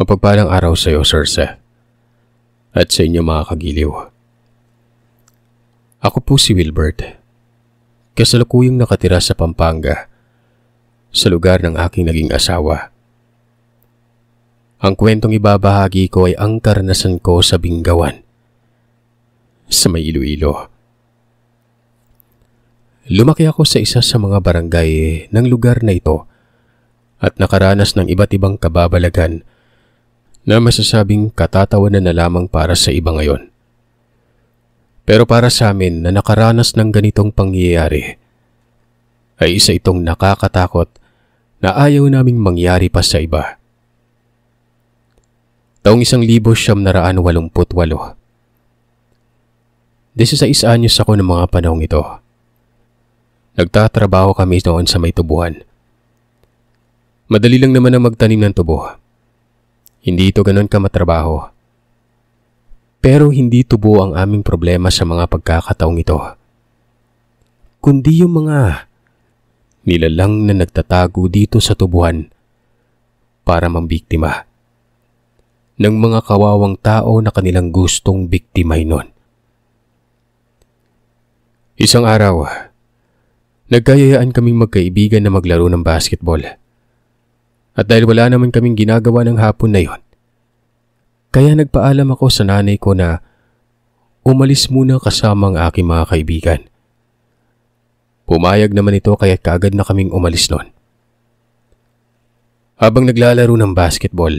Mapagpalang araw sa iyo, Circe, at sa inyo mga kagiliw. Ako po si Wilbert, kasalukuyang nakatira sa Pampanga, sa lugar ng aking naging asawa. Ang kwentong ibabahagi ko ay ang karanasan ko sa Bingawan, sa may Iloilo. Lumaki ako sa isa sa mga barangay ng lugar na ito at nakaranas ng iba't ibang kababalagan na masasabing katatawanan na lamang para sa iba ngayon. Pero para sa amin na nakaranas ng ganitong pangyayari, ay isa itong nakakatakot na ayaw naming mangyari pa sa iba. Taong 1988, 16 anyos ako ng mga panahong ito. Nagtatrabaho kami noon sa may tubuhan. Madali lang naman ang magtanim ng tubo. Hindi ito ganon kamatrabaho. Pero hindi tubo ang aming problema sa mga pagkakataong ito, kundi yung mga nilalang na nagtatago dito sa tubuhan para mambiktima ng mga kawawang tao na kanilang gustong biktimahin nun. Isang araw, nagkayayaan kaming magkaibigan na maglaro ng basketball. At dahil wala naman kaming ginagawa ng hapon na yon, kaya nagpaalam ako sa nanay ko na umalis muna kasama ang aking mga kaibigan. Pumayag naman ito kaya kaagad na kaming umalis noon. Habang naglalaro ng basketball,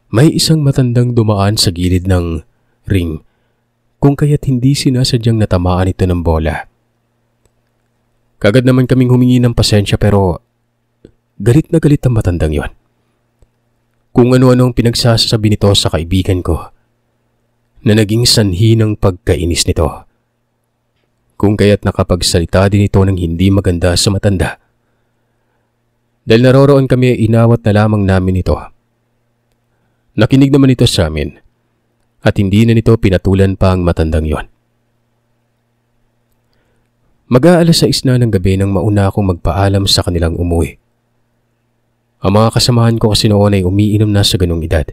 may isang matandang dumaan sa gilid ng ring kung kaya't hindi sinasadyang natamaan ito ng bola. Kaagad naman kaming humingi ng pasensya pero galit na galit ang matandang yon. Kung ano-ano ang pinagsasabi nito sa kaibigan ko na naging sanhi ng pagkainis nito. Kung kaya't nakapagsalita din ito ng hindi maganda sa matanda. Dahil naroroon kami, inawat na lamang namin ito. Nakinig naman ito sa amin at hindi na nito pinatulan pa ang matandang yon. Mag-aalas 6 na ng gabi nang mauna akong magpaalam sa kanilang umuwi. Ang mga kasamahan ko kasi noon ay umiinom na sa ganung edad.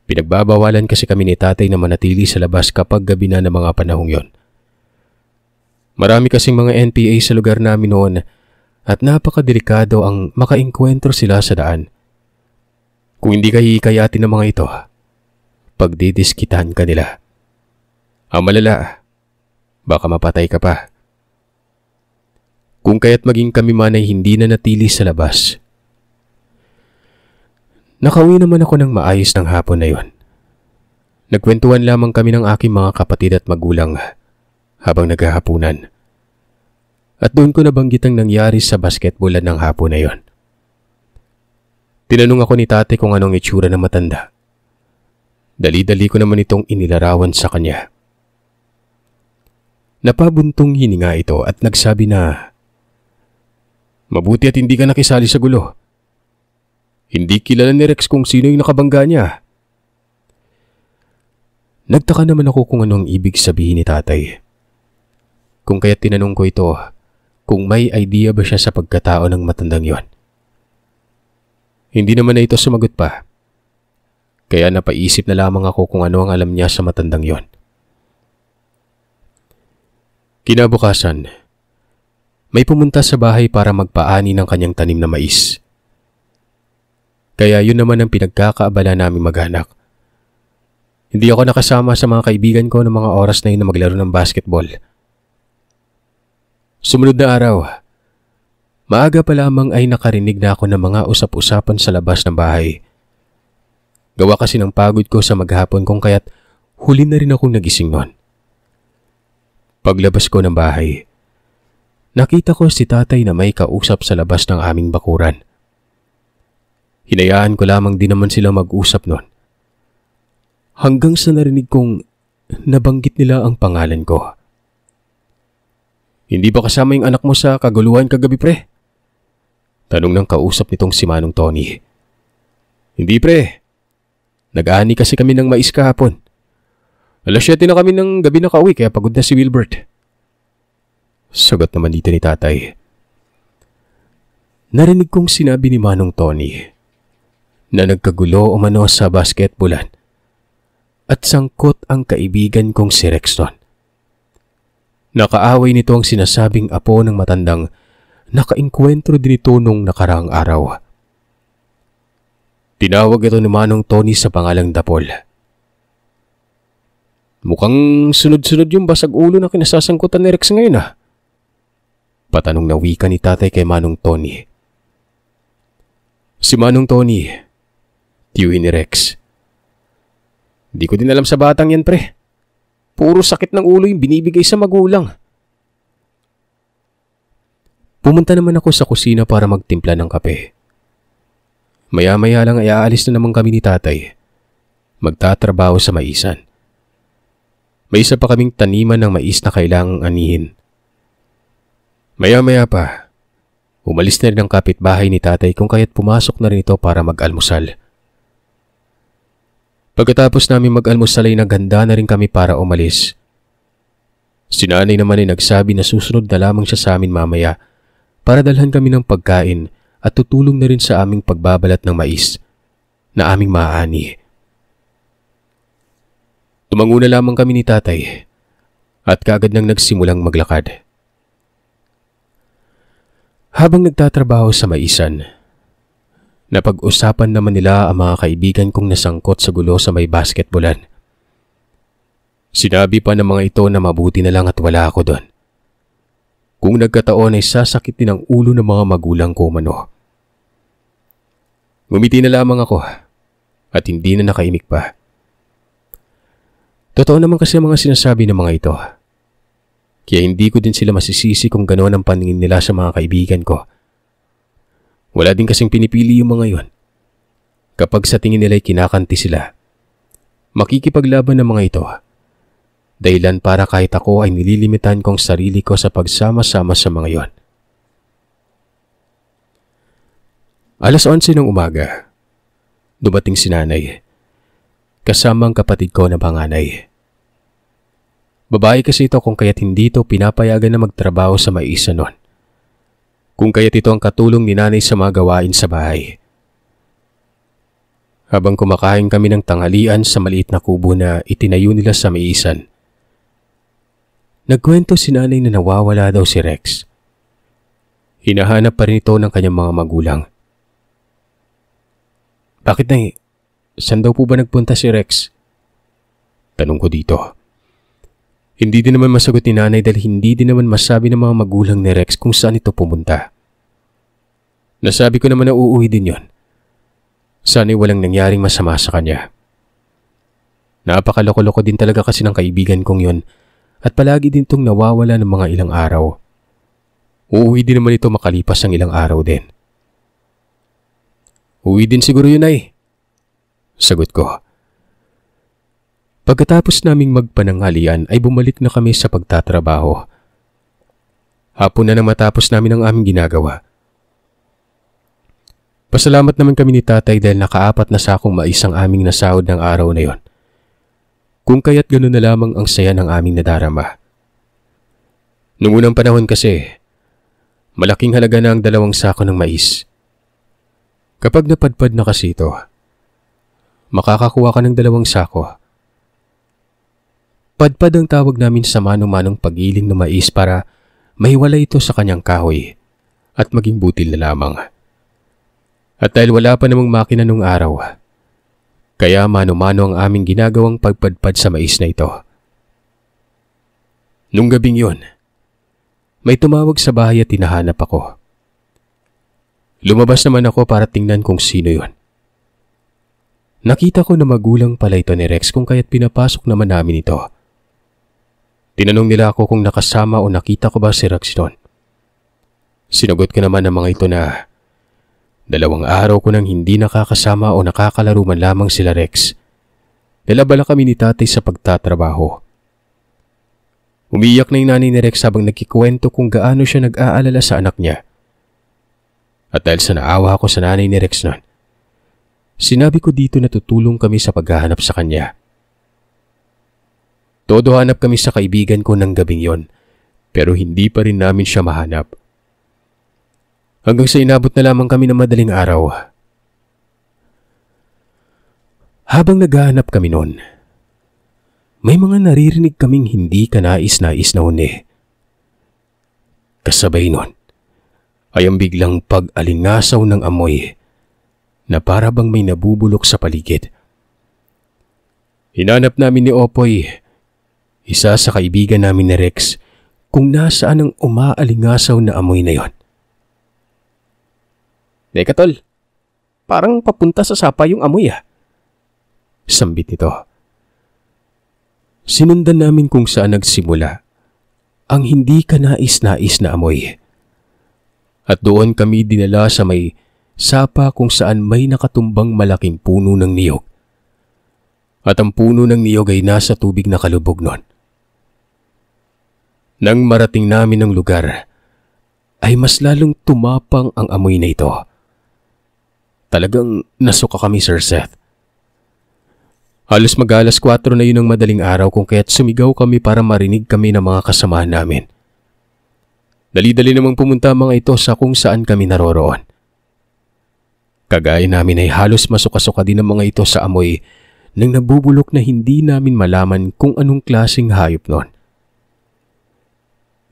Pinagbabawalan kasi kami ni tatay na manatili sa labas kapag gabi na ng mga panahong yon. Marami kasing mga NPA sa lugar namin noon at napakadelikado ang makaengkwentro sila sa daan. Kung hindi ka hihikayatin ng mga ito, pagdidiskitan ka nila. Ang malala, baka mapatay ka pa. Kung kaya't maging kami man ay hindi na natili sa labas. Nakauwi naman ako ng maayos ng hapon na yon. Nagkwentuhan lamang kami ng aking mga kapatid at magulang habang naghahapunan. At doon ko nabanggit ang nangyari sa basketballan ng hapon na yon. Tinanong ako ni tate kung anong itsura ng matanda. Dali-dali ko naman itong inilarawan sa kanya. Napabuntong hininga ito at nagsabi na, "Mabuti at hindi ka nakisali sa gulo. Hindi kilala ni Rex kung sino yung nakabangga niya." Nagtaka naman ako kung anong ibig sabihin ni tatay. Kung kaya't tinanong ko ito kung may idea ba siya sa pagkatao ng matandang yon. Hindi naman na ito sumagot pa. Kaya napaisip na lamang ako kung ano ang alam niya sa matandang yon. Kinabukasan, may pumunta sa bahay para magpaani ng kanyang tanim na mais. Kaya yun naman ang pinagkakaabala namin mag-anak. Hindi ako nakasama sa mga kaibigan ko ng mga oras na yun na maglaro ng basketball. Sumunod na araw, maaga pa lamang ay nakarinig na ako ng mga usap-usapan sa labas ng bahay. Gawa kasi ng pagod ko sa maghapon kung kaya't huli na rin akong nagising noon. Paglabas ko ng bahay, nakita ko si tatay na may kausap sa labas ng aming bakuran. Hinayaan ko lamang din naman sila mag-usap noon. Hanggang sa narinig kong nabanggit nila ang pangalan ko. "Hindi ba kasama yung anak mo sa kaguluhan kagabi, pre?" Tanong ng kausap nitong si Manong Tony. "Hindi, pre. Nag-aani kasi kami ng mais kahapon. Alas 7 na kami ng gabi na kauwi kaya pagod na si Wilbert." Sagot naman dito ni tatay. Narinig kong sinabi ni Manong Tony na nagkagulo umano sa basketballan at sangkot ang kaibigan kong si Rexton. Nakaaway nito ang sinasabing apo ng matandang nakainkwentro din ito nung nakaraang araw. Tinawag ito ni Manong Tony sa pangalang Dapol. Mukhang sunod-sunod yung basag ulo na kinasasangkutan ni Rex ngayon Patanong na wika ni tatay kay Manong Tony. Si Manong Tony, tiyuhin ni Rex. Di ko din alam sa batang yan, pre. Puro sakit ng ulo yung binibigay sa magulang. Pumunta naman ako sa kusina para magtimpla ng kape. Maya-maya lang ay aalis na naman kami ni tatay. Magtatrabaho sa maisan. May isa pa kaming taniman ng mais na kailangang anihin. Maya-maya pa, umalis na rin ang kapitbahay ni tatay kung kaya't pumasok na rin ito para mag-almusal. Pagkatapos namin mag-almusal ay naghanda na rin kami para umalis. Si nanay naman ay nagsabi na susunod na lamang siya sa amin mamaya para dalhan kami ng pagkain at tutulong na rin sa aming pagbabalat ng mais na aming maaani. Tumango na lamang kami ni tatay at kaagad nang nagsimulang maglakad. Habang nagtatrabaho sa maisan, napag-usapan naman nila ang mga kaibigan kong nasangkot sa gulo sa may basketballan. Sinabi pa ng mga ito na mabuti na lang at wala ako doon. Kung nagkataon ay sasakit din ang ulo ng mga magulang ko umano. Ngumiti na lamang ako at hindi na nakaimik pa. Totoo naman kasi ang mga sinasabi ng mga ito. Kaya hindi ko din sila masisisi kung gano'n ang paningin nila sa mga kaibigan ko. Wala din kasing pinipili yung mga yon. Kapag sa tingin nila ay kinakanti sila, makikipaglaban ng mga ito. Dahilan para kahit ako ay nililimitan kong sarili ko sa pagsama-sama sa mga yon. Alas 11 ng umaga, dumating si nanay, kasama ang kapatid ko na panganay. Babae kasi ito kung kaya't hindi ito pinapayagan na magtrabaho sa maisa noon. Kung kaya't ito ang katulong ni nanay sa mga gawain sa bahay. Habang kumakain kami ng tanghalian sa maliit na kubo na itinayo nila sa maisan, nagkwento si nanay na nawawala daw si Rex. Hinahanap pa rin ito ng kanyang mga magulang. Bakit na saan daw po ba nagpunta si Rex? Tanong ko dito. Hindi din naman masagot ni nanay dahil hindi din naman masabi ng mga magulang ni Rex kung saan ito pumunta. Nasabi ko naman na uuwi din yon. Sana'y walang nangyaring masama sa kanya. Napakaloko-loko din talaga kasi ng kaibigan kong yon at palagi din itong nawawala ng mga ilang araw. Uuwi din naman ito makalipas ang ilang araw din. Uwi din siguro yun ay. Sagot ko. Pagkatapos naming magpananghalian ay bumalik na kami sa pagtatrabaho. Hapon na nang matapos namin ang aming ginagawa. Pasalamat naman kami ni tatay dahil nakaapat na sakong mais ang aming nasahod ng araw na yon. Kung kaya't gano'n na lamang ang saya ng aming nadarama. Noong unang panahon kasi, malaking halaga na ang 2 sako ng mais. Kapag napadpad na kasi ito, makakakuha ka ng 2 sako. Padpad ang tawag namin sa manong-manong pagiling ng mais para mahiwalay ito sa kanyang kahoy at maging butil na lamang. At dahil wala pa namang makina nung araw, kaya mano-mano ang aming ginagawang pagpadpad sa mais na ito. Nung gabing yon, may tumawag sa bahay at tinahanap ako. Lumabas naman ako para tingnan kung sino yon. Nakita ko na magulang pala ito ni Rex kung kaya't pinapasok naman namin ito. Tinanong nila ako kung nakasama o nakita ko ba si Rex doon. Sinagot ko naman ng mga ito na 2 araw ko nang hindi nakakasama o nakakalaro man lamang sila Rex. Nalabala kami ni tatay sa pagtatrabaho. Umiyak na yung nanay ni Rex habang nagkikwento kung gaano siya nag-aalala sa anak niya. At dahil sa naawa ko sa nanay ni Rex noon, sinabi ko dito na tutulong kami sa paghahanap sa kanya. Todo hanap kami sa kaibigan ko ng gabing yon, pero hindi pa rin namin siya mahanap. Hanggang sa inabot na lamang kami ng madaling araw. Habang naghahanap kami noon, may mga naririnig kaming hindi kanais-nais na huni. Kasabay nun ay ang biglang pag-alingasaw ng amoy na para bang may nabubulok sa paligid. Hinanap namin ni Opoy, isa sa kaibigan namin ni Rex, kung nasaan ang umaalingasaw na amoy na yon. Teka tol, parang papunta sa sapa yung amoy ah. Sambit nito. Sinundan namin kung saan nagsimula ang hindi kanais-nais na amoy. At doon kami dinala sa may sapa kung saan may nakatumbang malaking puno ng niyog. At ang puno ng niyog ay nasa tubig na kalubog nun. Nang marating namin ang lugar, ay mas lalong tumapang ang amoy na ito. Talagang nasuka kami, Sir Seth. Halos mag-alas 4 na yun ng madaling araw kung kaya't sumigaw kami para marinig kami ng mga kasamahan namin. Dali-dali namang pumunta mga ito sa kung saan kami naroroon. Kagaya namin ay halos masuka-suka din ang mga ito sa amoy nang nabubulok na hindi namin malaman kung anong klaseng hayop nun.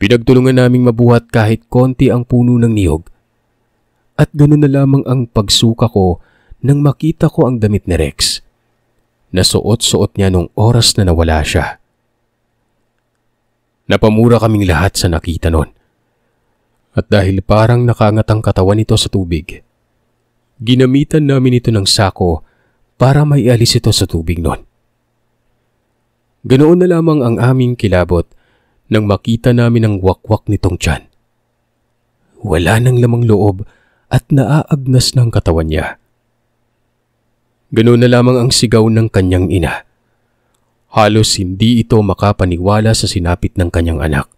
Pinagtulungan naming mabuhat kahit konti ang puno ng niyog at ganun na lamang ang pagsuka ko nang makita ko ang damit ni Rex. Nasuot-suot niya nung oras na nawala siya. Napamura kaming lahat sa nakita nun. At dahil parang nakangat ang katawan nito sa tubig, ginamitan namin ito ng sako para maialis ito sa tubig nun. Ganoon na lamang ang aming kilabot nang makita namin ang wakwak nitong tiyan. Wala nang lamang loob at naaagnas ng katawan niya. Ganoon na lamang ang sigaw ng kanyang ina. Halos hindi ito makapaniwala sa sinapit ng kanyang anak.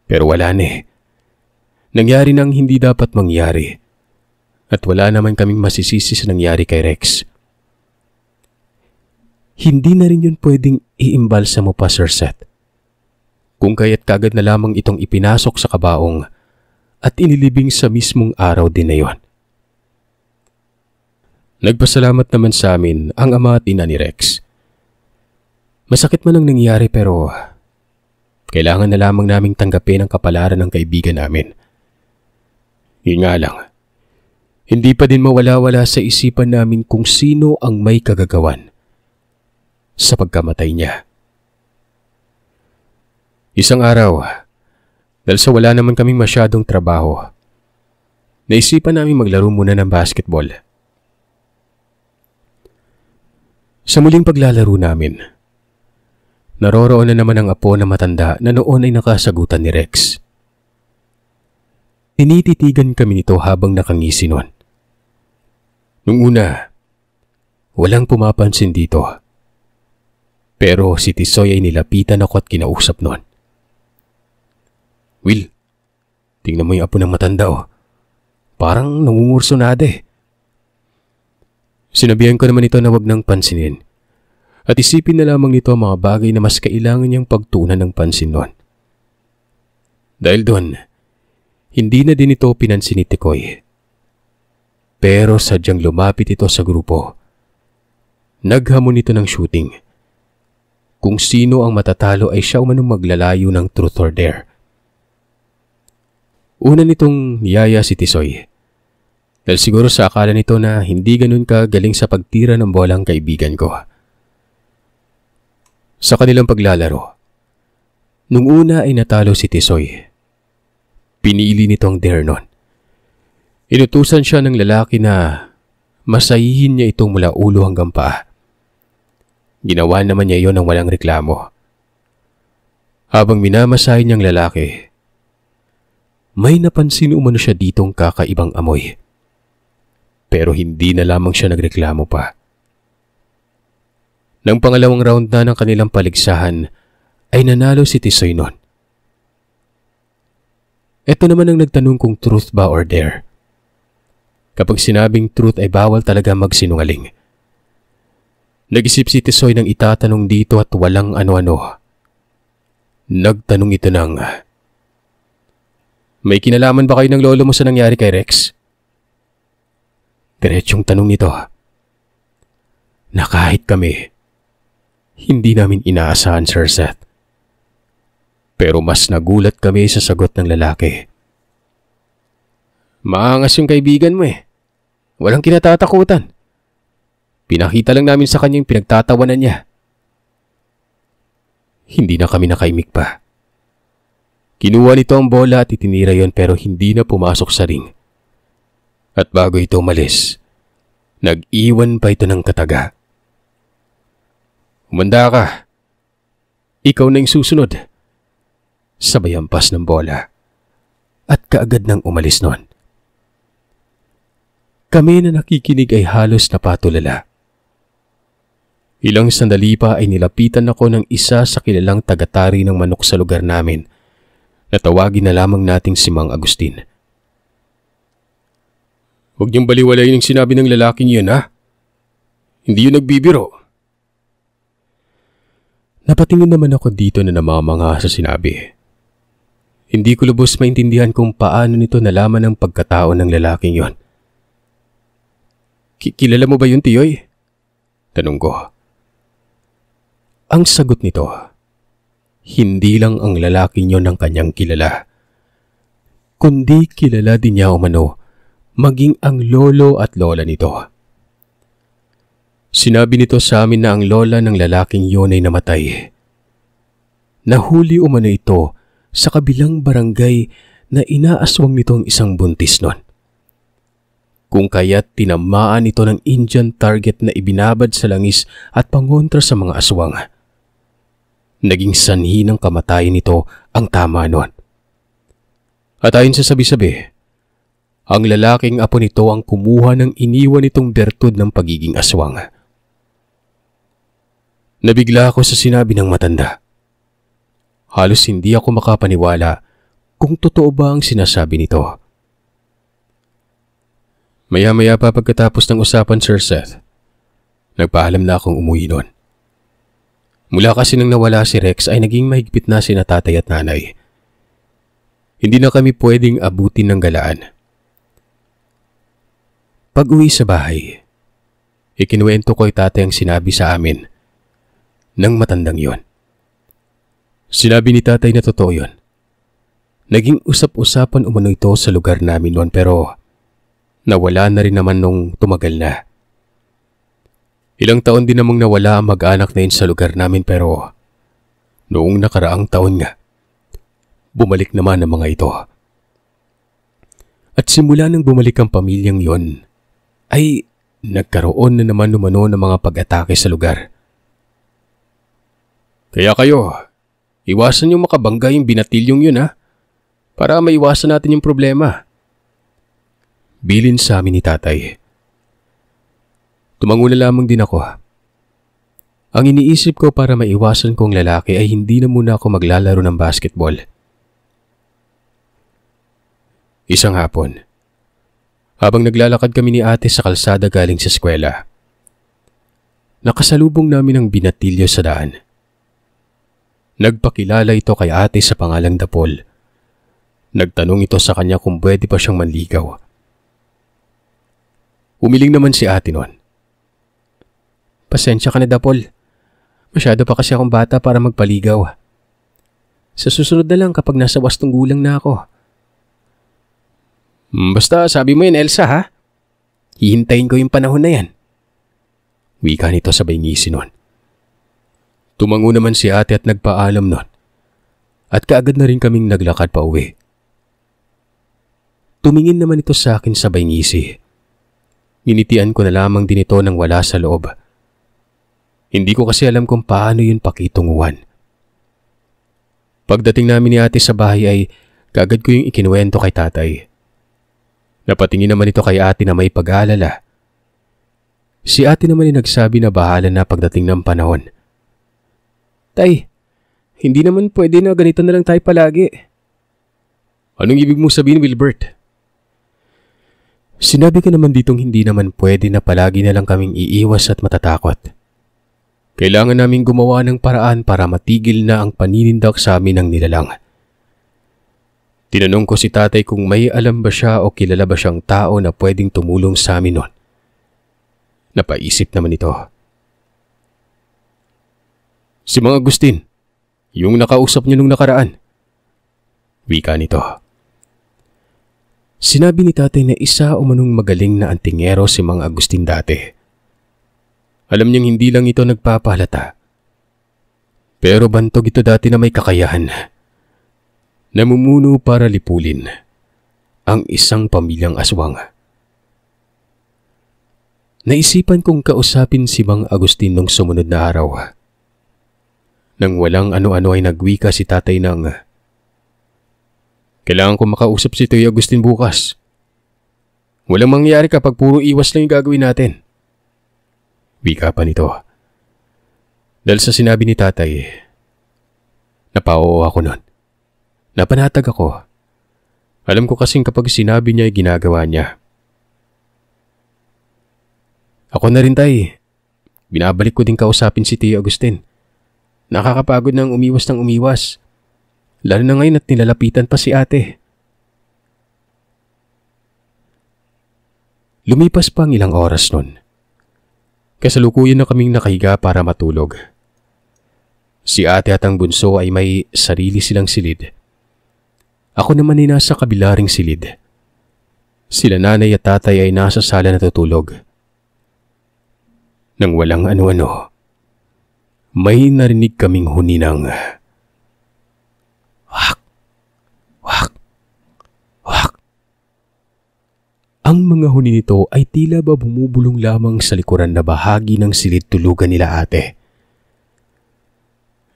Pero wala na eh. Nangyari nang hindi dapat mangyari. At wala naman kaming masisisi sa nangyari kay Rex. Hindi na rin yun pwedeng iimbalsa mo pa, Sir Seth. Kung kaya't kagad na lamang itong ipinasok sa kabaong at inilibing sa mismong araw din na yon. Nagpasalamat naman sa amin ang ama at ina ni Rex. Masakit man ang nangyari pero kailangan na lamang naming tanggapin ang kapalaran ng kaibigan namin. Yun nga lang, hindi pa din mawala-wala sa isipan namin kung sino ang may kagagawan sa pagkamatay niya. Isang araw, dahil sa wala naman kaming masyadong trabaho, naisipan namin maglaro muna ng basketball. Sa muling paglalaro namin, naroroon na naman ang apo na matanda na noon ay nakasagutan ni Rex. Tinititigan kami nito habang nakangisi nun. Nung una, walang pumapansin dito. Pero si Tisoy ay nilapitan ako at kinausap nun. Will, tingnan mo yung apo ng matanda oh. Parang nangungursunada eh. Sinabihan ko naman ito na wag nang pansinin at isipin na lamang nito ang mga bagay na mas kailangan niyang pagtuunan ng pansin nun. Dahil doon, hindi na din ito pinansin ni Tikoy. Pero sadyang lumapit ito sa grupo. Naghamon ito ng shooting. Kung sino ang matatalo ay siya umanong maglalayo ng truth or dare. Una nitong niyaya si Tisoy. Dahil siguro sa akala nito na hindi ganun kagaling sa pagtira ng bola ang kaibigan ko. Sa kanilang paglalaro, nung una ay natalo si Tisoy. Pinili nito ang dare nun. Inutusan siya ng lalaki na masahihin niya itong mula ulo hanggang paa. Ginawa naman niya iyon ng walang reklamo. Habang minamasahin niyang lalaki, may napansin umano siya ditong kakaibang amoy. Pero hindi na lamang siya nagreklamo pa. Nang pangalawang round na ng kanilang paligsahan, ay nanalo si Tisoy nun. Ito naman ang nagtanong kung truth ba or dare. Kapag sinabing truth ay bawal talaga magsinungaling. Nag-isip si Tisoy ng itatanong dito at walang ano-ano. Nagtanong ito ng, may kinalaman ba kayo ng lolo mo sa nangyari kay Rex? Diretsyong tanong nito. na kahit kami, hindi namin inaasahan, Sir Seth. Pero mas nagulat kami sa sagot ng lalaki. Maangas yung kaibigan mo eh. Walang kinatatakutan. Pinakita lang namin sa kanya yung pinagtatawanan niya. Hindi na kami nakaimik pa. Kinuha nito ang bola at itinira yon pero hindi na pumasok sa ring. At bago ito umalis, nag-iwan pa ito ng kataga. Umanda ka. Ikaw na yung susunod. Sabay ampas ng bola. At kaagad nang umalis nun. Kami na nakikinig ay halos napatulala. Ilang sandali pa ay nilapitan ako ng isa sa kilalang tagatari ng manok sa lugar namin na tawagin na lamang nating si Mang Agustin. Huwag niyong baliwalayin yung sinabi ng lalaking yun, ha? Hindi yun nagbibiro. Napatingin naman ako dito na namamanga sa sinabi. Hindi ko lubos maintindihan kung paano nito nalaman ang pagkatao ng lalaking yon. Kilala mo ba yun, Tiyoy? Tanong ko. Ang sagot nito, hindi lang ang lalaking yon ang kanyang kilala, kundi kilala din niya umano maging ang lolo at lola nito. Sinabi nito sa amin na ang lola ng lalaking yon ay namatay. Nahuli umano ito sa kabilang barangay na inaaswang nito ang isang buntis nun. Kung kaya't tinamaan ito ng Indian target na ibinabad sa langis at pangontra sa mga aswang. Naging sanhi ng kamatayan nito ang tama nun. At ayon sa sabi-sabi, ang lalaking apo nito ang kumuha ng iniwan nitong bertud ng pagiging aswang. Nabigla ako sa sinabi ng matanda. Halos hindi ako makapaniwala kung totoo ba ang sinasabi nito. Maya-maya pa pagkatapos ng usapan, Sir Seth, nagpaalam na akong umuwi nun. Mula kasi nang nawala si Rex ay naging mahigpit na sina tatay at nanay. Hindi na kami pwedeng abutin ng galaan. Pag-uwi sa bahay, ikinuwento ko kay tatay ang sinabi sa amin ng matandang yon. Sinabi ni tatay na totoo yon. Naging usap-usapan umano ito sa lugar namin noon pero nawala na rin naman nung tumagal na. Ilang taon din namang nawala ang mag-anak na yun sa lugar namin pero noong nakaraang taon nga, bumalik naman ang mga ito. At simula nang bumalik ang pamilyang yon, ay nagkaroon na naman umano ng mga pag-atake sa lugar. Kaya kayo, iwasan yung makabangga yung binatilyong yun, ha? Para maiwasan natin yung problema. Bilin sa amin ni tatay. Tumango na lamang din ako. Ang iniisip ko para maiwasan kong lalaki ay hindi na muna ako maglalaro ng basketball. Isang hapon, habang naglalakad kami ni ate sa kalsada galing sa eskwela, nakasalubong namin ang binatilyo sa daan. Nagpakilala ito kay ate sa pangalang Dapol. Nagtanong ito sa kanya kung pwede pa siyang manligaw. Umiling naman si ate noon. Pasensya ka na, Dapol. Masyado pa kasi akong bata para magpaligaw. Sa susunod na lang kapag nasa wastong gulang na ako. Basta sabi mo yan, Elsa, ha? Hihintayin ko yung panahon na yan. Wika nito sabay ngisi nun. Tumango naman si ate at nagpaalam nun. At kaagad na rin kaming naglakad pa uwi. Tumingin naman ito sa akin sabay ngisi. Ninitian ko na lamang din ito nang wala sa loob. Hindi ko kasi alam kung paano yun pakitunguhan. Pagdating namin ni ate sa bahay ay kagad ko yung ikinuwento kay tatay. Napatingin naman ito kay ate na may pag-aalala. Si ate naman ay nagsabi na bahala na pagdating ng panahon. Tay, hindi naman pwede na ganito na lang tayo palagi. Anong ibig mo sabihin, Wilbert? Sinabi ko naman ditong hindi naman pwede na palagi na lang kaming iiwas at matatakot. Kailangan naming gumawa ng paraan para matigil na ang paninindak sa amin ng nilalang. Tinanong ko si tatay kung may alam ba siya o kilala ba siyang tao na pwedeng tumulong sa amin noon. Napaisip naman ito. Si Mang Agustin, yung nakausap niyo nung nakaraan. Wika nito. Sinabi ni tatay na isa o manong magaling na antingero si Mang Agustin dati. Alam niyang hindi lang ito nagpapahalata. Pero bantog ito dati na may kakayahan. Namumuno para lipulin ang isang pamilyang aswang. Naisipan kong kausapin si Mang Agustin nung sumunod na araw. Nang walang ano-ano ay nagwika si tatay ng, kailangan ko makausap si Tio Agustin bukas. Walang mangyayari kapag puro iwas lang yung gagawin natin. Wika pa nito. Dahil sa sinabi ni tatay, napao ako nun. Napanatag ako. Alam ko kasing kapag sinabi niya ay ginagawa niya. Ako na rin tay. Binabalik ko din kausapin si Tio Agustin. Nakakapagod ng umiwas. Lalo na ngayon at nilalapitan pa si ate. Lumipas pa ang ilang oras nun. Kasalukuyan na kaming nakahiga para matulog. Si ate at ang bunso ay may sarili silang silid. Ako naman ay nasa kabilaring silid. Sila nanay at tatay ay nasa sala natutulog. Nang walang ano-ano, may narinig kaming huni ng wak, wak, wak. Ang mga huni nito ay tila ba bumubulong lamang sa likuran na bahagi ng silid tulugan nila ate.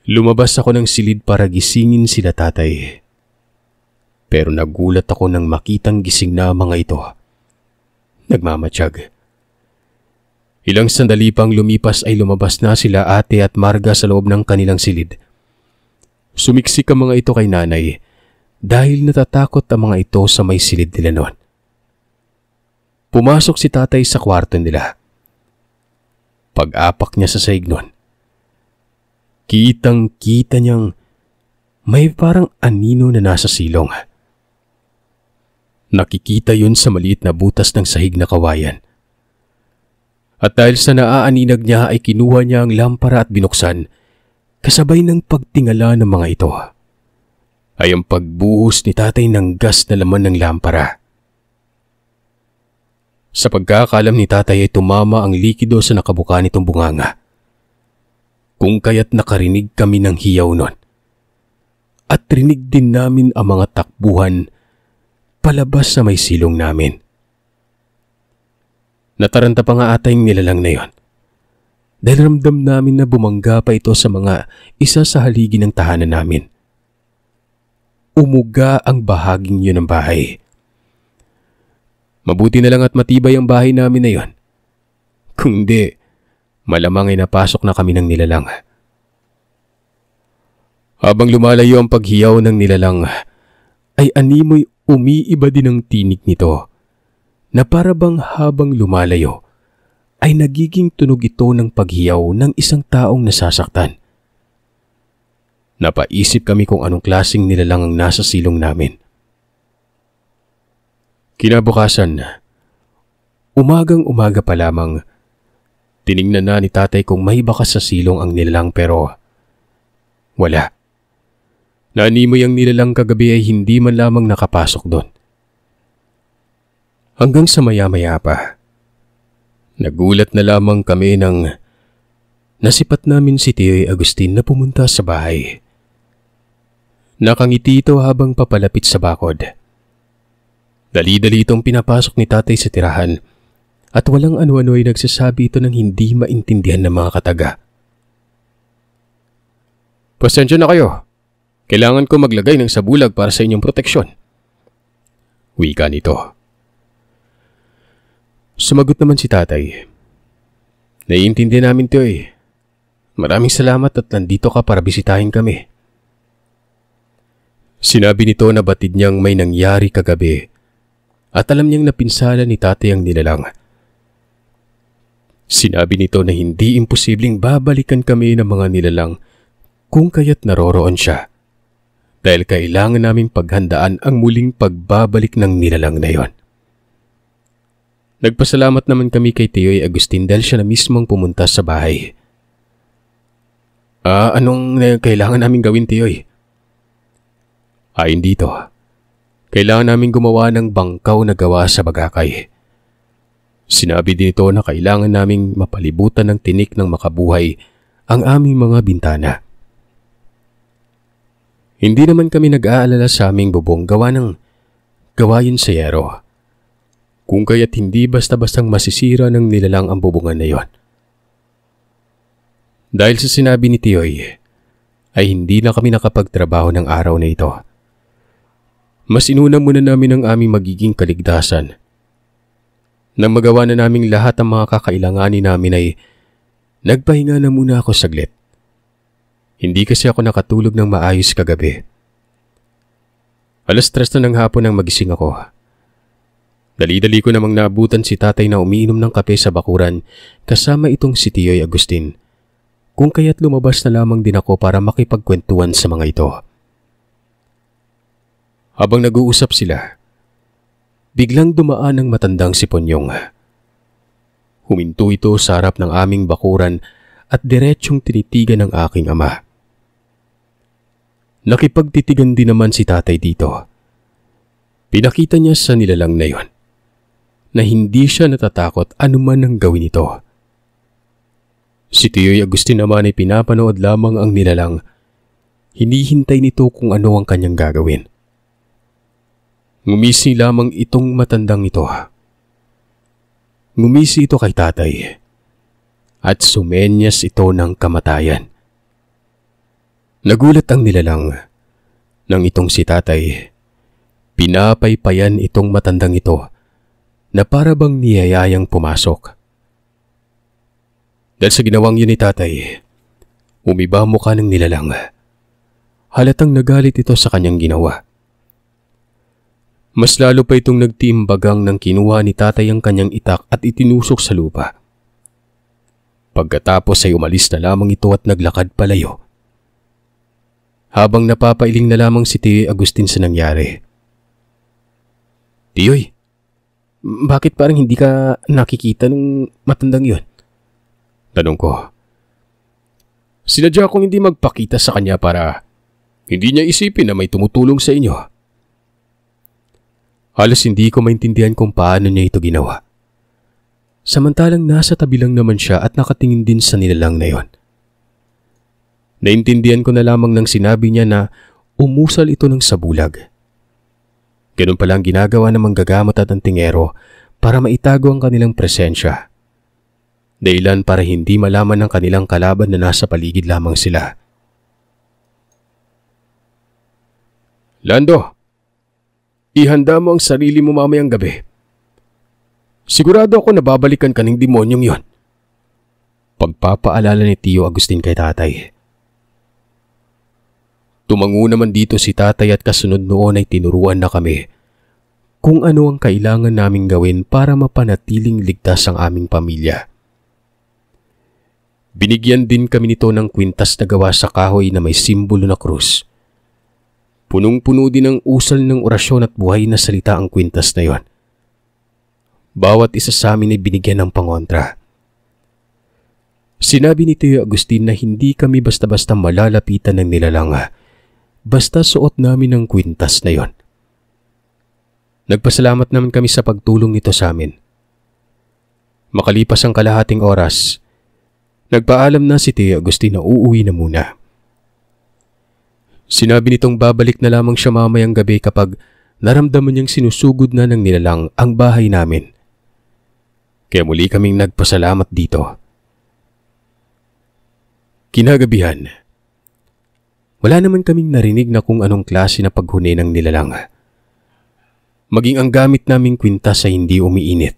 Lumabas ako ng silid para gisingin sila tatay. Pero nagulat ako nang makitang gising na mga ito. Nagmamatsyag. Ilang sandali pang lumipas ay lumabas na sila ate at Marga sa loob ng kanilang silid. Sumiksik ang mga ito kay nanay dahil natatakot ang mga ito sa may silid nila noon. Pumasok si tatay sa kwarto nila. Pag-apak niya sa sahig noon, kitang-kita niyang may parang anino na nasa silong. Nakikita yun sa maliit na butas ng sahig na kawayan. At dahil sa naaaninag niya ay kinuha niya ang lampara at binuksan, kasabay ng pagtingala ng mga ito ay ang pagbuhos ni tatay ng gas na laman ng lampara. Sa pagkakalam ni tatay ay tumama ang likido sa nakabuka nitong bunganga. Kung kaya't nakarinig kami ng hiyaw nun. At rinig din namin ang mga takbuhan palabas sa may silong namin. Nataranta pa nga ata yung nilalang na yon. Dahil ramdam namin na bumangga pa ito sa mga isa sa haligi ng tahanan namin. Umuga ang bahaging yun ng bahay. Mabuti na lang at matibay ang bahay namin na yon. Kung hindi, malamang ay napasok na kami ng nilalang. Habang lumalayo ang paghiyaw ng nilalang, ay animoy umiiba din ang tinig nito na para bang habang lumalayo ay nagiging tunog ito ng paghiyaw ng isang taong nasasaktan. Napaisip kami kung anong klaseng nilalang ang nasa silong namin. Kinabukasan, umagang-umaga pa lamang, tiningnan na ni tatay kung may bakas sa silong ang nilalang pero wala. Naanimoy ang nilalang kagabi ay hindi man lamang nakapasok doon. Hanggang sa maya-maya pa, nagulat na lamang kami nang nasipat namin si Tio Agustin na pumunta sa bahay. Nakangiti ito habang papalapit sa bakod. Dali-dali itong pinapasok ni tatay sa tirahan at walang ano-ano ay nagsasabi ito ng hindi maintindihan ng mga kataga. Pasensya na kayo. Kailangan ko maglagay ng sabulag para sa inyong proteksyon. Wika nito. Sumagot naman si tatay. Naiintindihan namin ito eh. Maraming salamat at nandito ka para bisitahin kami. Sinabi nito na batid niyang may nangyari kagabi at alam niyang napinsala ni tatay ang nilalang. Sinabi nito na hindi imposibleng babalikan kami ng mga nilalang kung kaya't naroroon siya. Dahil kailangan namin paghandaan ang muling pagbabalik ng nilalang na yon. Nagpasalamat naman kami kay Tio Agustin dahil siya na mismong pumunta sa bahay. Anong kailangan namin gawin, Tiyoy? Ayon dito, kailangan namin gumawa ng bangkaw na gawa sa bagakay. Sinabi din ito na kailangan naming mapalibutan ng tinik ng makabuhay ang aming mga bintana. Hindi naman kami nag-aalala sa aming bubong gawa ng gawain sa yero. Kung kaya't hindi basta-bastang masisira ng nilalang ang bubungan na yon. Dahil sa sinabi ni Tiyoy, ay hindi na kami nakapagtrabaho ng araw na ito. Mas inuna muna namin ang aming magiging kaligtasan. Nang magawa na naming lahat ang mga kakailanganin namin ay nagpahinga na muna ako saglit. Hindi kasi ako nakatulog ng maayos kagabi. 3:00 na ng hapon nang magising ako. Dali-dali ko namang naabutan si tatay na umiinom ng kape sa bakuran kasama itong si Tiyoy Agustin. Kung kaya't lumabas na lamang din ako para makipagkwentuhan sa mga ito. Habang nag-uusap sila, biglang dumaan ang matandang si Ponyong. Huminto ito sa harap ng aming bakuran at diretsyong tinitigan ng aking ama. Nakipagtitigan din naman si tatay dito. Pinakita niya sa nilalang na yon na hindi siya natatakot anuman ang gawin ito. Si Tiyoy Agustin naman ay pinapanood lamang ang nilalang. Hinihintay nito kung ano ang kanyang gagawin. Ngumisi lamang itong matandang ito. Ngumisi ito kay tatay at sumenyas ito ng kamatayan. Nagulat ang nilalang nang itong si tatay. Pinapaypayan itong matandang ito na para bang niyayayang pumasok. Dahil sa ginawang yun ni tatay, umiba ang mukha ng nilalang. Halatang nagalit ito sa kanyang ginawa. Mas lalo pa itong nagtiimbagang nang kinuha ni tatay ang kanyang itak at itinusok sa lupa. Pagkatapos ay umalis na lamang ito at naglakad palayo. Habang napapailing na lamang si Tiyoy Agustin sa nangyari. Tiyoy, bakit parang hindi ka nakikita nung matandang yun? Tanong ko. Sinadya kong hindi magpakita sa kanya para hindi niya isipin na may tumutulong sa inyo. Halos hindi ko maintindihan kung paano niya ito ginawa. Samantalang nasa tabi lang naman siya at nakatingin din sa nilalang na yon. Naintindihan ko na lamang nang sinabi niya na umusal ito ng sabulag. Ganun pala ang ginagawa ng manggagamot at ang tingero para maitago ang kanilang presensya. Dahilan para hindi malaman ng kanilang kalaban na nasa paligid lamang sila. Lando, ihanda mo ang sarili mo mamayang gabi. Sigurado ako na babalikan ka ng demonyong yon. Pagpapaalala ni Tio Agustin kay tatay. Tumango naman dito si tatay at kasunod noon ay tinuruan na kami kung ano ang kailangan naming gawin para mapanatiling ligtas ang aming pamilya. Binigyan din kami nito ng kwintas na gawa sa kahoy na may simbolo na krus. Punong-puno din ng usal ng orasyon at buhay na salita ang kwintas na yon. Bawat isa sa amin ay binigyan ng pangontra. Sinabi ni Tio Agustin na hindi kami basta-basta malalapitan ng nilalang basta suot namin ang kwintas na yon. Nagpasalamat naman kami sa pagtulong nito sa amin. Makalipas ang kalahating oras, nagpaalam na si Tio Agustin na uuwi na muna. Sinabi nitong babalik na lamang siya mamayang gabi kapag naramdaman niyang sinusugod na ng nilalang ang bahay namin. Kaya muli kaming nagpasalamat dito. Kinagabihan, wala naman kaming narinig na kung anong klase na paghuni ng nilalang. Maging ang gamit naming kwintas ay hindi umiinit.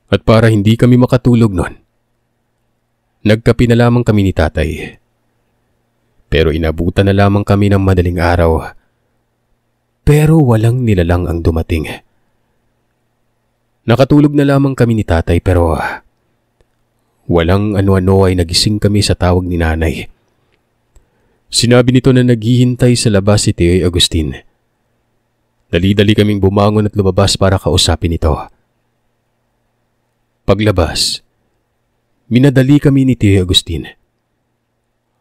At para hindi kami makatulog nun, nagkape na lamang kami ni tatay. Pero inabutan na lamang kami ng madaling araw. Pero walang nilalang ang dumating. Nakatulog na lamang kami ni tatay pero walang ano-ano ay nagising kami sa tawag ni nanay. Sinabi nito na naghihintay sa labas si Tio Agustin. Dali-dali kaming bumangon at lumabas para kausapin ito. Paglabas, Minadali kami ni Tio Agustin.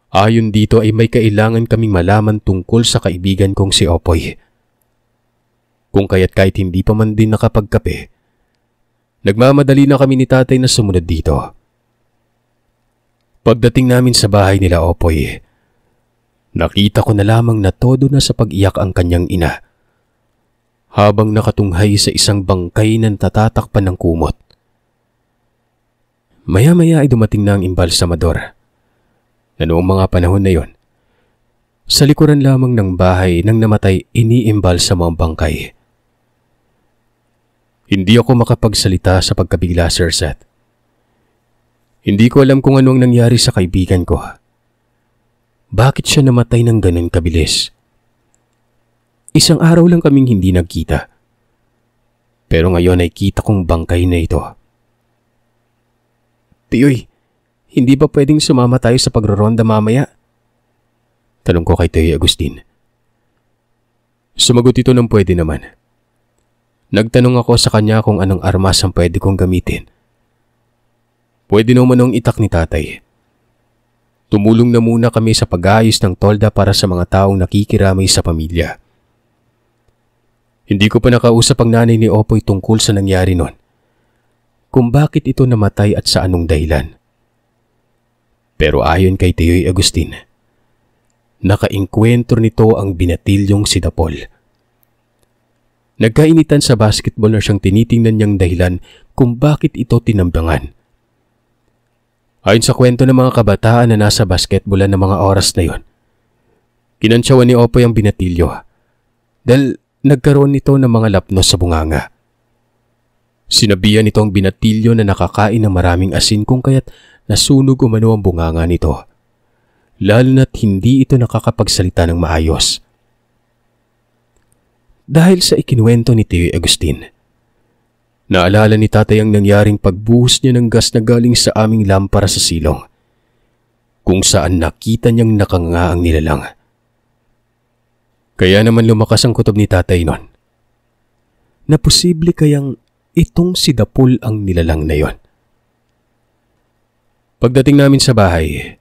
Ayon dito ay may kailangan kaming malaman tungkol sa kaibigan kong si Opoy. Kung kaya't kahit hindi pa man din nakapagkape, nagmamadali na kami ni tatay na sumunod dito. Pagdating namin sa bahay nila Opoy, nakita ko na lamang na todo na sa pag-iyak ang kanyang ina, habang nakatunghay sa isang bangkay na natatakpan ng kumot. Maya-maya ay dumating na ang imbalsamador, na noong mga panahon na yon, sa likuran lamang ng bahay nang namatay iniimbalsamo ang bangkay. Hindi ako makapagsalita sa pagkabigla, Sir Seth. Hindi ko alam kung ano ang nangyari sa kaibigan ko. Bakit siya namatay ng ganun kabilis? Isang araw lang kaming hindi nagkita. Pero ngayon ay kita kong bangkay na ito. Tiyoy, hindi ba pwedeng sumama tayo sa pagroronda mamaya? Tanong ko kay Tio Agustin. Sumagot ito ng pwede naman. Nagtanong ako sa kanya kung anong armas ang pwede kong gamitin. Pwede naman ang itak ni tatay. Tumulong na muna kami sa pag-aayos ng tolda para sa mga taong nakikiramay sa pamilya. Hindi ko pa nakausap ang nanay ni Opoy tungkol sa nangyari nun, kung bakit ito namatay at sa anong dahilan. Pero ayon kay Tio Agustin, nakainkwentro nito ang binatilyong si Dapol. Nagkainitan sa basketball na siyang tinitingnan niyang dahilan kung bakit ito tinambangan. Ayon sa kwento ng mga kabataan na nasa basketballan ng mga oras na yon, kinansyawan ni Opoy ang binatilyo dahil nagkaroon nito ng mga lapnos sa bunganga. Sinabihan nito ang binatilyo na nakakain ng maraming asin kung kaya't nasunog umano ang bunganga nito, lalo na't hindi ito nakakapagsalita ng maayos. Dahil sa ikinuwento ni Tio Agustin, naalala ni tatay ang nangyaring pagbuhos niya ng gas na galing sa aming lampara sa silong, kung saan nakita niyang nakanganga ang nilalang. Kaya naman lumakas ang kutob ni tatay nun, na posible kayang itong si Dapol ang nilalang na yon. Pagdating namin sa bahay,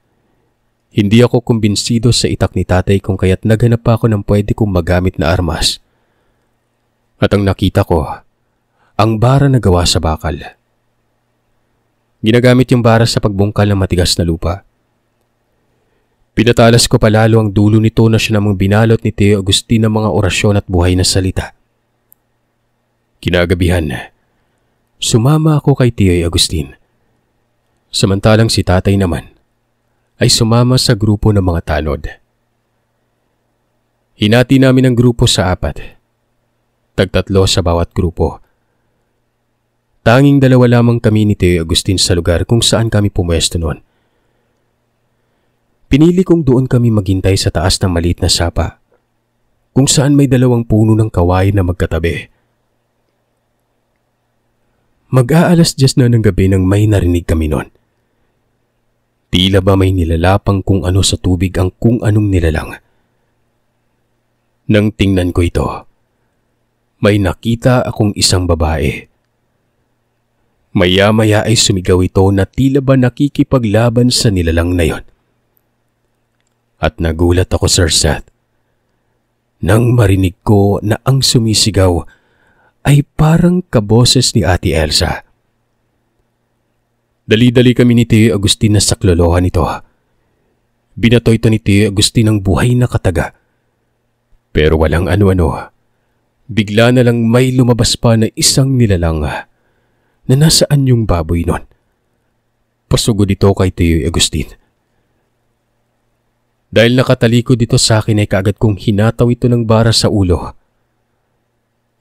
hindi ako kumbinsido sa itak ni tatay kung kaya't naghanap pa ako ng pwede kong magamit na armas. At ang nakita ko, ang bara na gawa sa bakal. Ginagamit yung bara sa pagbungkal ng matigas na lupa. Pinatalas ko palalo ang dulo nito na siya namang binalot ni Tio Agustin ng mga orasyon at buhay na salita. Kinagabihan, sumama ako kay Tio Agustin. Samantalang si tatay naman ay sumama sa grupo ng mga tanod. Hinati namin ang grupo sa 4. Tagtatlo sa bawat grupo. Tanging 2 lamang kami ni Tio Agustin sa lugar kung saan kami pumwesto noon. Pinili kong doon kami maghintay sa taas ng maliit na sapa, kung saan may 2 puno ng kawain na magkatabi. Mag-aalas 10 na ng gabi nang may narinig kami noon. Tila ba may nilalapang kung ano sa tubig ang kung anong nilalang. Nang tingnan ko ito, may nakita akong isang babae. Maya-maya ay sumigaw ito na tila ba nakikipaglaban sa nilalang na yon. At nagulat ako, Sir Seth, nang marinig ko na ang sumisigaw ay parang kaboses ni Ate Elsa. Dali-dali kami ni Tio Agustin na saklolohan ito. Binato ito ni Tio Agustin ng buhay na kataga. Pero walang ano-ano. Bigla na lang may lumabas pa na isang nilalang na nasaan yung baboy nun. Pasugod ito kay Tio Agustin. Dahil nakatalikod dito sa akin ay kaagad kong hinataw ito ng bara sa ulo.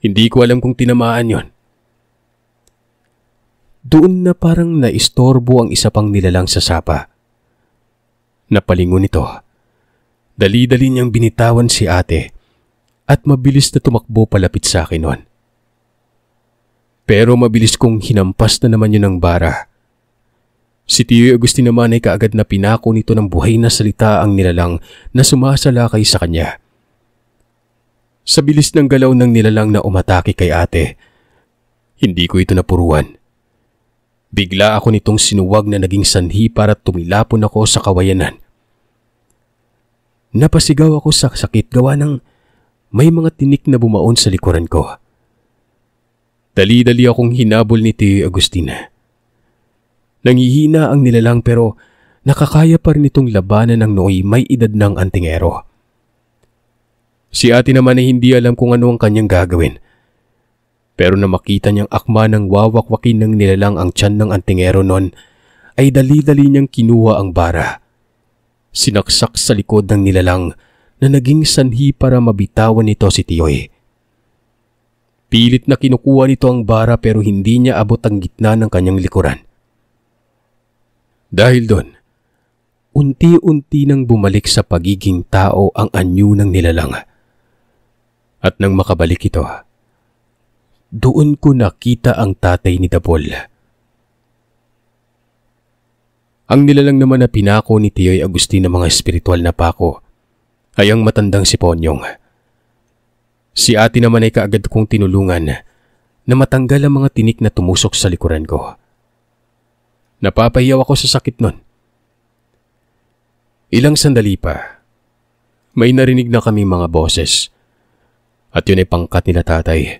Hindi ko alam kung tinamaan yon. Doon na parang naistorbo ang isa pang nilalang sa sapa. Napalingon ito. Dali-dali niyang binitawan si ate at mabilis na tumakbo palapit sa akin noon. Pero mabilis kong hinampas na naman yun ng bara. Si Tio Agustin naman ay kaagad na pinako nito ng buhay na salita ang nilalang na sumasalakay sa kanya. Sa bilis ng galaw ng nilalang na umatake kay ate, hindi ko ito napuruan. Bigla ako nitong sinuwag na naging sanhi para tumilapon ako sa kawayanan. Napasigaw ako sa sakit gawa ng may mga tinik na bumaon sa likuran ko. Dali-dali akong hinabol ni Tio Agustina. Nangihina ang nilalang pero nakakaya pa rin itong labanan ng nooy may edad ng antingero. Si ate naman ay hindi alam kung ano ang kanyang gagawin. Pero na makita niyang akma ng wawakwakin ng nilalang ang tiyan ng antingero noon, ay dali-dali niyang kinuha ang bara. Sinaksak sa likod ng nilalang na naging sanhi para mabitawan nito si Tioy. Pilit na kinukuha nito ang bara pero hindi niya abot ang gitna ng kanyang likuran. Dahil doon, unti-unti nang bumalik sa pagiging tao ang anyo ng nilalang. At nang makabalik ito, doon ko nakita ang tatay ni Dapol. Ang nilalang naman na pinako ni Tioy Agustin ng mga espiritual na pako ay ang matandang si Ponyong. Si ate naman ay kaagad kong tinulungan na matanggal ang mga tinik na tumusok sa likuran ko. Napapahiyaw ako sa sakit nun. Ilang sandali pa, may narinig na kaming mga boses at yun ay pangkat nila tatay.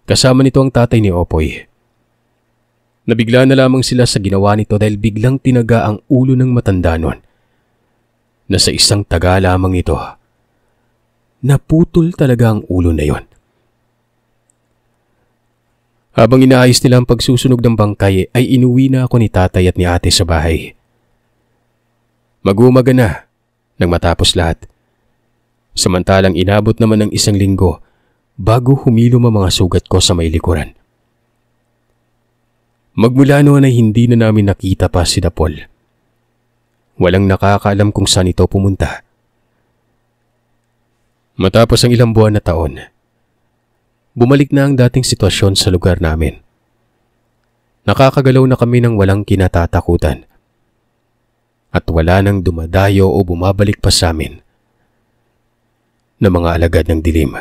Kasama nito ang tatay ni Opoy. Nabigla na lamang sila sa ginawa nito dahil biglang tinaga ang ulo ng matanda nun. Na sa isang taga lamang ito, naputol talaga ang ulo na yon. Habang inaayos nila ang pagsusunog ng bangkay ay inuwi na ako ni tatay at ni ate sa bahay. Mag-umaga na nang matapos lahat. Samantalang inabot naman ng 1 linggo bago humilom ang mga sugat ko sa may likuran. Magmula noon ay hindi na namin nakita pa si Dapol. Walang nakakaalam kung saan ito pumunta. Matapos ang ilang buwan na taon, bumalik na ang dating sitwasyon sa lugar namin. Nakakagalaw na kami ng walang kinatatakutan. At wala nang dumadayo o bumabalik pa sa amin na mga alagad ng dilim.